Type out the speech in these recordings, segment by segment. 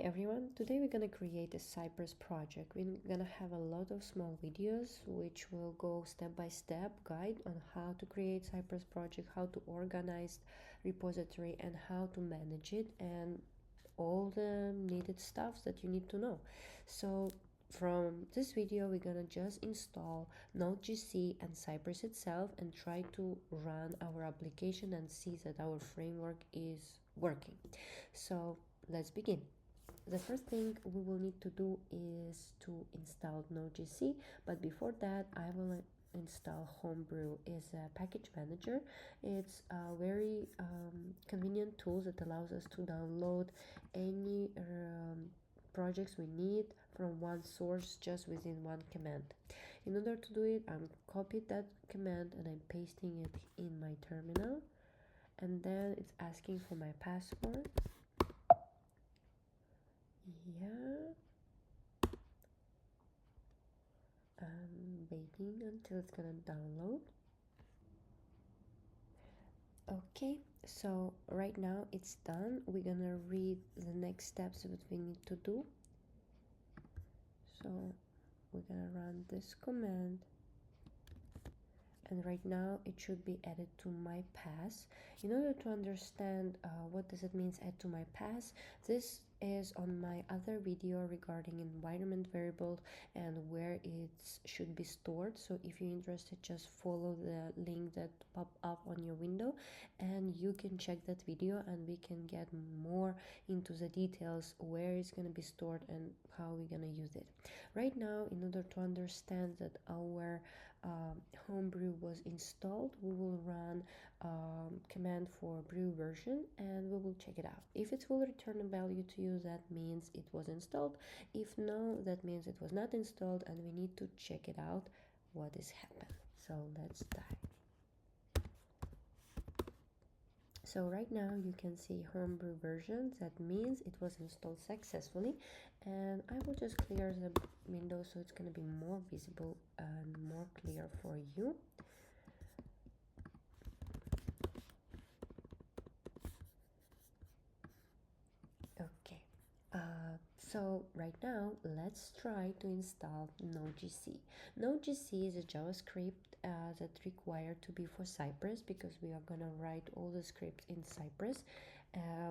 everyone, today we're gonna create a Cypress project. We're gonna have a lot of small videos which will go step by step guide on how to create Cypress project, how to organize repository and how to manage it and all the needed stuff that you need to know. So from this video we're gonna just install Node.js and Cypress itself and try to run our application and see that our framework is working. So let's begin. The first thing we will need to do is to install Node.js, but before that I will install Homebrew. Is a package manager. It's a very convenient tool that allows us to download any projects we need from one source just within one command. In order to do it, I'm copying that command and I'm pasting it in my terminal, and then it's asking for my password. Yeah, I'm waiting until it's gonna download. Okay, so right now it's done. We're gonna read the next steps that we need to do. So we're gonna run this command, and right now it should be added to my pass. In order to understand what does it mean add to my pass, this is on my other video regarding environment variable and where it should be stored. So if you're interested, just follow the link that pop up on your window and you can check that video and we can get more into the details where it's going to be stored and how we're going to use it. Right now, in order to understand that our Homebrew was installed, we will run command for brew version and we will check it out. If it will return a value to you, that means it was installed. If no, that means it was not installed and we need to check it out what is happened. So let's dive. So right now you can see Homebrew version. That means it was installed successfully, and I will just clear the window so it's going to be more visible and more clear for you. Okay, so right now let's try to install Node.js. Node.js is a JavaScript that required to be for Cypress because we are gonna write all the scripts in Cypress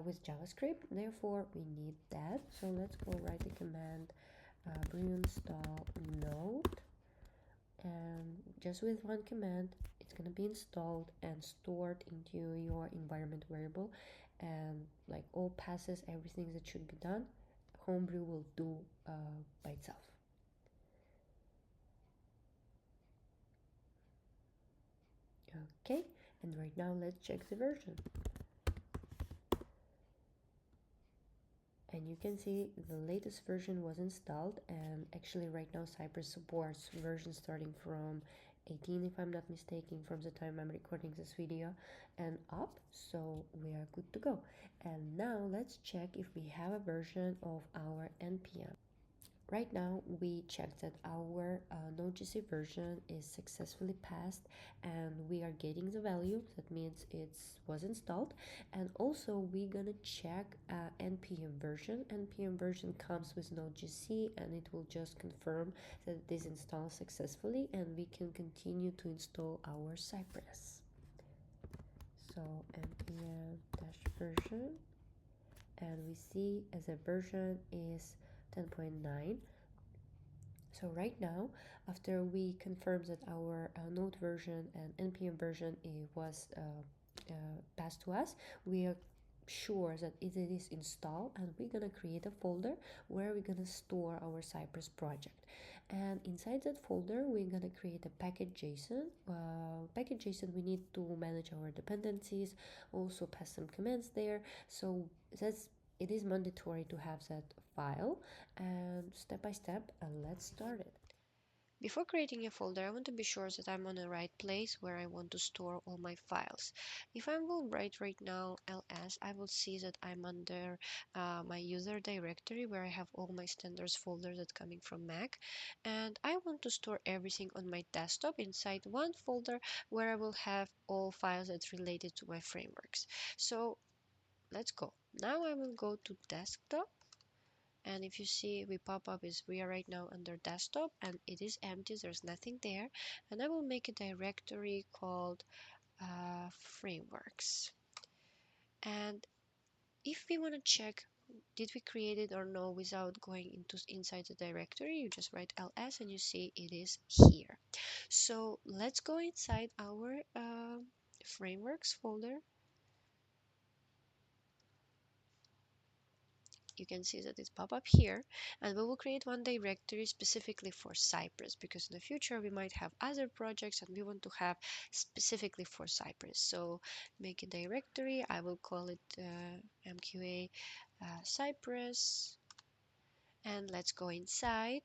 with JavaScript. Therefore, we need that. So let's go write the command brew install node, and just with one command it's going to be installed and stored into your environment variable, and like all passes, everything that should be done, Homebrew will do by itself. Okay, and right now let's check the version. And you can see the latest version was installed, and actually right now Cypress supports versions starting from 18, if I'm not mistaken, from the time I'm recording this video and up, so we are good to go. And now let's check if we have a version of our npm. Right now we checked that our Node.js version is successfully passed and we are getting the value. That means it was installed. And also we're gonna check npm version. npm version comes with Node.js and it will just confirm that it is installed successfully and we can continue to install our Cypress. So npm-version, and we see as a version is 10.9. So right now, after we confirm that our Node version and npm version was passed to us, we are sure that it is installed, and we're gonna create a folder where we're gonna store our Cypress project. And inside that folder we're gonna create a package.json. Package.json, we need to manage our dependencies, also pass some commands there, so it is mandatory to have that file. And step by step, and let's start it. Before creating a folder, I want to be sure that I'm on the right place where I want to store all my files. If I will write right now ls, I will see that I'm under my user directory where I have all my standards folders that coming from Mac, and I want to store everything on my desktop inside one folder where I will have all files that's related to my frameworks. So let's go. Now I will go to desktop And if you see, we pop up is we are right now under desktop and it is empty, there's nothing there. And I will make a directory called frameworks. And if we want to check did we create it or no without going into inside the directory, you just write ls and you see it is here. So let's go inside our frameworks folder. You can see that it pop up here, and we will create one directory specifically for Cypress, because in the future we might have other projects and we want to have specifically for Cypress. So make a directory. I will call it mqa Cypress, and let's go inside.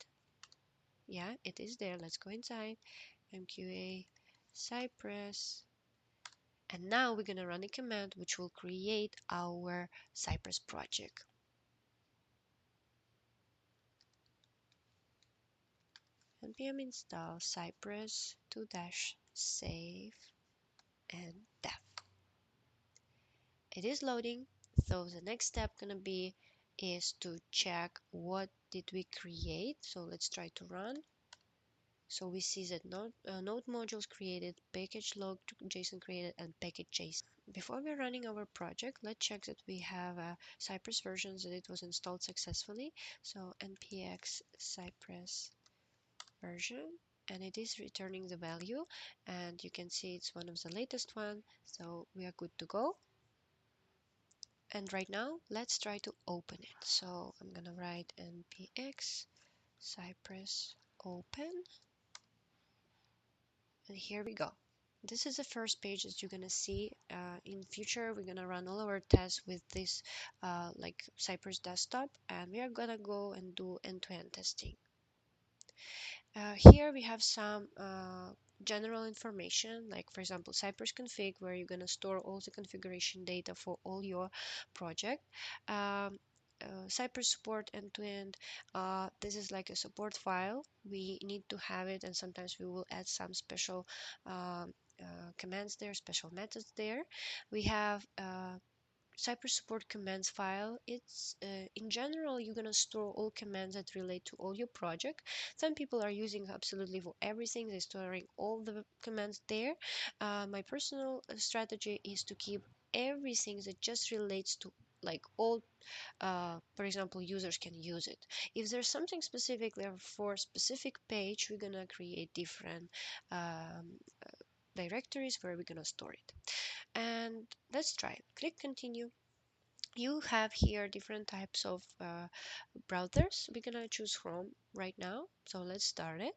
Yeah, it is there. Let's go inside mqa Cypress, and now we're going to run a command which will create our Cypress project. npm install cypress to dash save and def. It is loading, so the next step gonna be is to check what did we create. So let's try to run. So we see that node modules created, package log JSON created, and package JSON. Before we're running our project, let's check that we have a Cypress version, that it was installed successfully. So npx cypress version, and it is returning the value, and you can see it's one of the latest one, so we are good to go. And right now let's try to open it. So I'm gonna write npx cypress open, and here we go. This is the first page that you're gonna see. In future we're gonna run all our tests with this like Cypress desktop, and we are gonna go and do end-to-end testing. Here we have some general information, like for example Cypress config, where you're going to store all the configuration data for all your project. Cypress support end-to-end. This is like a support file. We need to have it, and sometimes we will add some special commands there, special methods there. We have Cypress support commands file. It's in general you're gonna store all commands that relate to all your project. Some people are using absolutely for everything, they're storing all the commands there. My personal strategy is to keep everything that just relates to like all for example users can use it. If there's something specifically for a specific page, we're gonna create different directories where we're gonna store it. And let's try it. Click continue. You have here different types of browsers. We're gonna choose Chrome right now, so let's start it.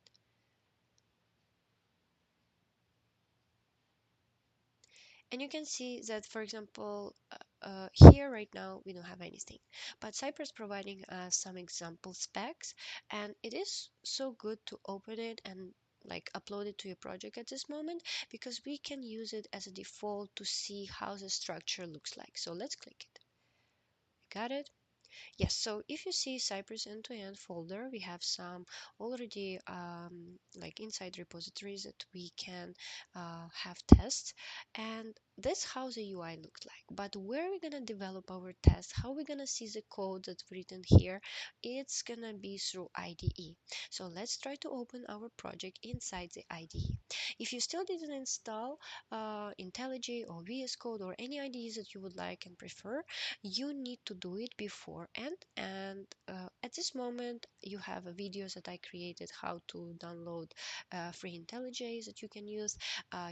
And you can see that, for example, here right now we don't have anything, but Cypress providing some example specs, and it is so good to open it and like upload it to your project at this moment, because we can use it as a default to see how the structure looks like. So let's click it. Got it? Yes, so if you see Cypress end-to-end folder, we have some already like inside repositories that we can have tests, and that's how the UI looks like. But where we're gonna develop our test, how we're gonna see the code that's written here, it's gonna be through IDE. So let's try to open our project inside the IDE. If you still didn't install IntelliJ or VS Code or any IDEs that you would like and prefer, you need to do it beforehand. And at this moment you have videos that I created how to download free IntelliJ that you can use.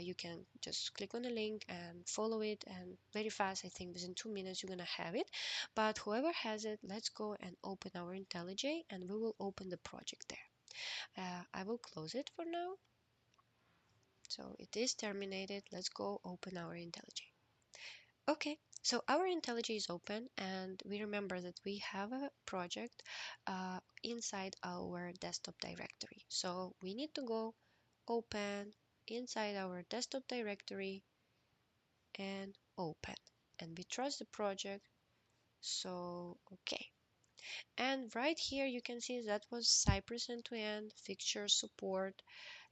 You can just click on the link and follow it, and very fast, I think within 2 minutes you're gonna have it. But whoever has it, let's go and open our IntelliJ, and we will open the project there. I will close it for now. So it is terminated. Let's go open our IntelliJ. Okay, so our IntelliJ is open, and we remember that we have a project inside our desktop directory. So we need to go open inside our desktop directory and open. And we trust the project. So, okay. And right here you can see that was Cypress end-to-end, fixture support.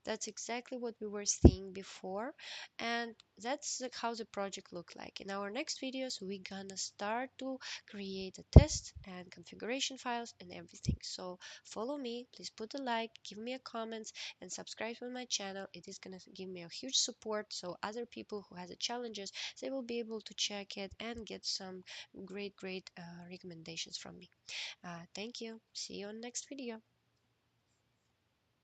That's exactly what we were seeing before, and that's how the project look like. In our next videos, we're gonna start to create a test and configuration files and everything. So follow me, please put a like, give me a comment, and subscribe to my channel. It is gonna give me a huge support, so other people who has a challenges, they will be able to check it and get some great recommendations from me. Thank you. See you on next video.